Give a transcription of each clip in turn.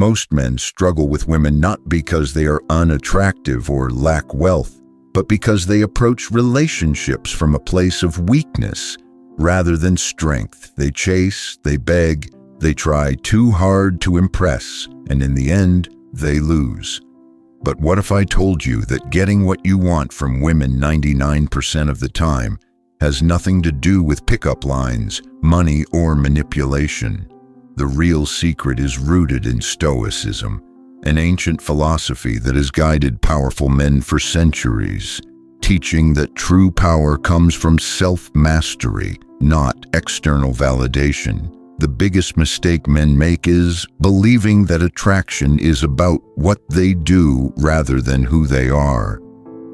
Most men struggle with women not because they are unattractive or lack wealth, but because they approach relationships from a place of weakness rather than strength. They chase, they beg, they try too hard to impress, and in the end, they lose. But what if I told you that getting what you want from women 99% of the time has nothing to do with pickup lines, money, or manipulation? The real secret is rooted in Stoicism, an ancient philosophy that has guided powerful men for centuries, teaching that true power comes from self-mastery, not external validation. The biggest mistake men make is believing that attraction is about what they do rather than who they are.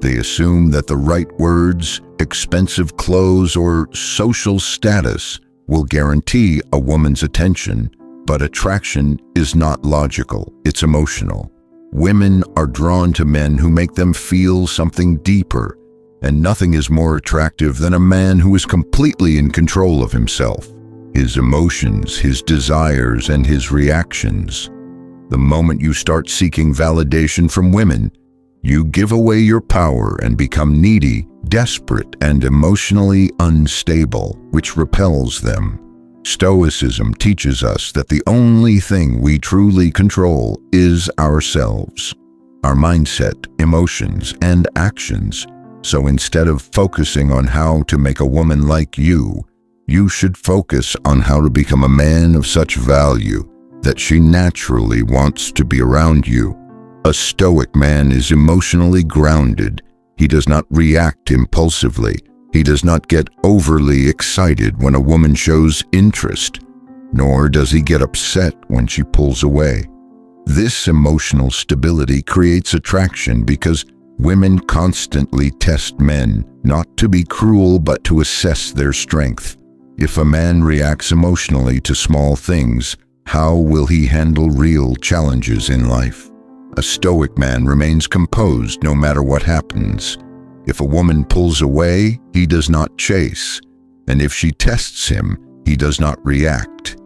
They assume that the right words, expensive clothes, or social status will guarantee a woman's attention, but attraction is not logical, it's emotional. Women are drawn to men who make them feel something deeper, and nothing is more attractive than a man who is completely in control of himself, his emotions, his desires, and his reactions. The moment you start seeking validation from women, you give away your power and become needy, desperate, and emotionally unstable, which repels them. Stoicism teaches us that the only thing we truly control is ourselves, our mindset, emotions, and actions. So instead of focusing on how to make a woman like you, you should focus on how to become a man of such value that she naturally wants to be around you. A Stoic man is emotionally grounded. He does not react impulsively. He does not get overly excited when a woman shows interest, nor does he get upset when she pulls away. This emotional stability creates attraction because women constantly test men, not to be cruel but to assess their strength. If a man reacts emotionally to small things, how will he handle real challenges in life? A Stoic man remains composed no matter what happens. If a woman pulls away, he does not chase, and if she tests him, he does not react.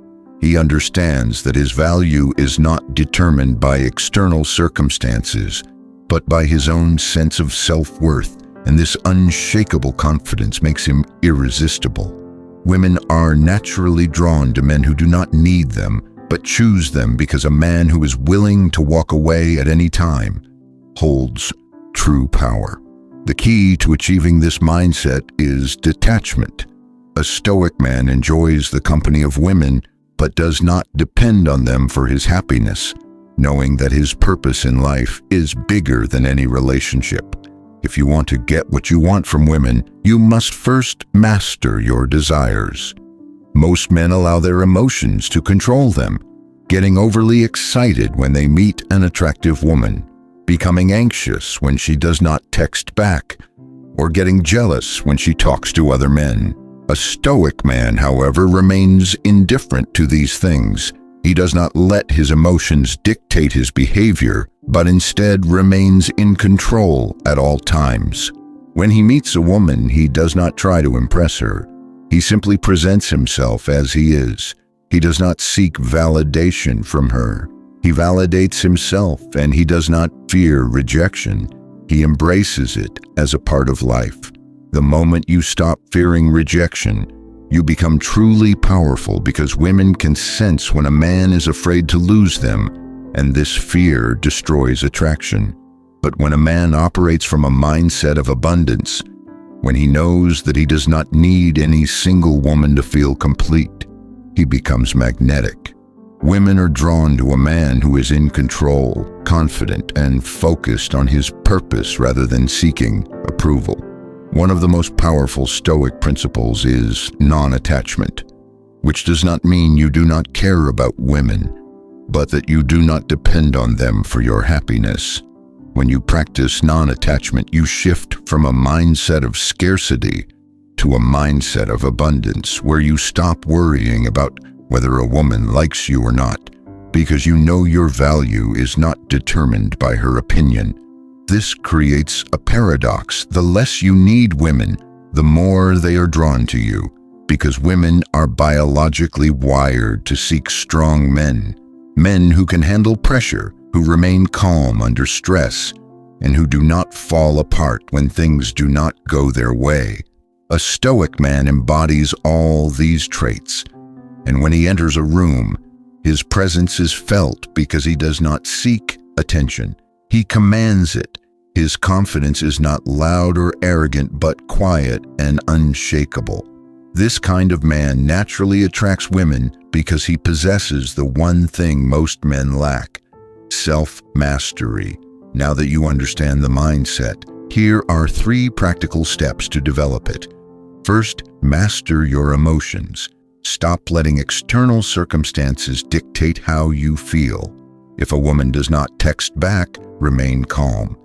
He understands that his value is not determined by external circumstances, but by his own sense of self-worth, and this unshakable confidence makes him irresistible. Women are naturally drawn to men who do not need them, but choose them because a man who is willing to walk away at any time holds true power. The key to achieving this mindset is detachment. A Stoic man enjoys the company of women, but does not depend on them for his happiness, knowing that his purpose in life is bigger than any relationship. If you want to get what you want from women, you must first master your desires. Most men allow their emotions to control them, getting overly excited when they meet an attractive woman, becoming anxious when she does not text back, or getting jealous when she talks to other men. A Stoic man, however, remains indifferent to these things. He does not let his emotions dictate his behavior, but instead remains in control at all times. When he meets a woman, he does not try to impress her. He simply presents himself as he is. He does not seek validation from her. He validates himself, and he does not fear rejection. He embraces it as a part of life. The moment you stop fearing rejection, you become truly powerful because women can sense when a man is afraid to lose them, and this fear destroys attraction. But when a man operates from a mindset of abundance, when he knows that he does not need any single woman to feel complete, he becomes magnetic. Women are drawn to a man who is in control, confident, and focused on his purpose rather than seeking approval. One of the most powerful Stoic principles is non-attachment, which does not mean you do not care about women, but that you do not depend on them for your happiness. When you practice non-attachment, you shift from a mindset of scarcity to a mindset of abundance, where you stop worrying about whether a woman likes you or not, because you know your value is not determined by her opinion. This creates a paradox. The less you need women, the more they are drawn to you, because women are biologically wired to seek strong men. Men who can handle pressure, who remain calm under stress, and who do not fall apart when things do not go their way. A Stoic man embodies all these traits, and when he enters a room, his presence is felt because he does not seek attention. He commands it. His confidence is not loud or arrogant, but quiet and unshakable. This kind of man naturally attracts women because he possesses the one thing most men lack: self-mastery. Now that you understand the mindset, here are 3 practical steps to develop it. First, master your emotions. Stop letting external circumstances dictate how you feel. If a woman does not text back, remain calm.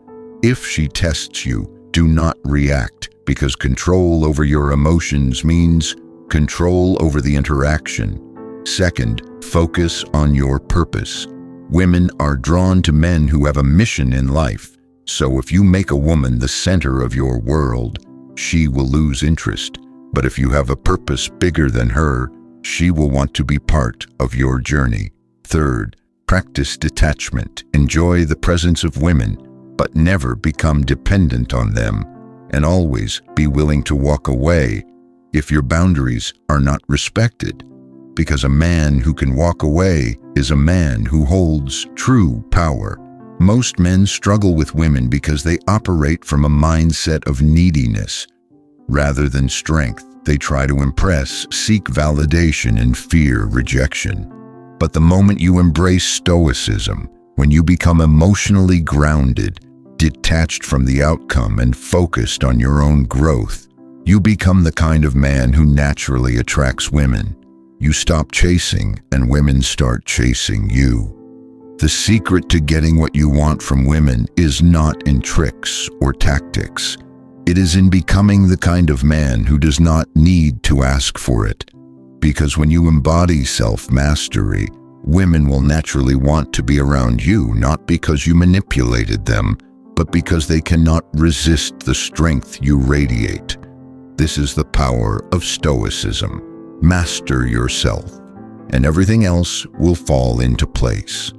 If she tests you, do not react, because control over your emotions means control over the interaction. Second, focus on your purpose. Women are drawn to men who have a mission in life, so if you make a woman the center of your world, she will lose interest. But if you have a purpose bigger than her, she will want to be part of your journey. Third, practice detachment. Enjoy the presence of women, but never become dependent on them, and always be willing to walk away if your boundaries are not respected. Because a man who can walk away is a man who holds true power. Most men struggle with women because they operate from a mindset of neediness rather than strength. They try to impress, seek validation, and fear rejection. But the moment you embrace Stoicism, when you become emotionally grounded, detached from the outcome, and focused on your own growth, you become the kind of man who naturally attracts women. You stop chasing, and women start chasing you. The secret to getting what you want from women is not in tricks or tactics. It is in becoming the kind of man who does not need to ask for it. Because when you embody self-mastery, women will naturally want to be around you, not because you manipulated them, but because they cannot resist the strength you radiate. This is the power of Stoicism. Master yourself, and everything else will fall into place.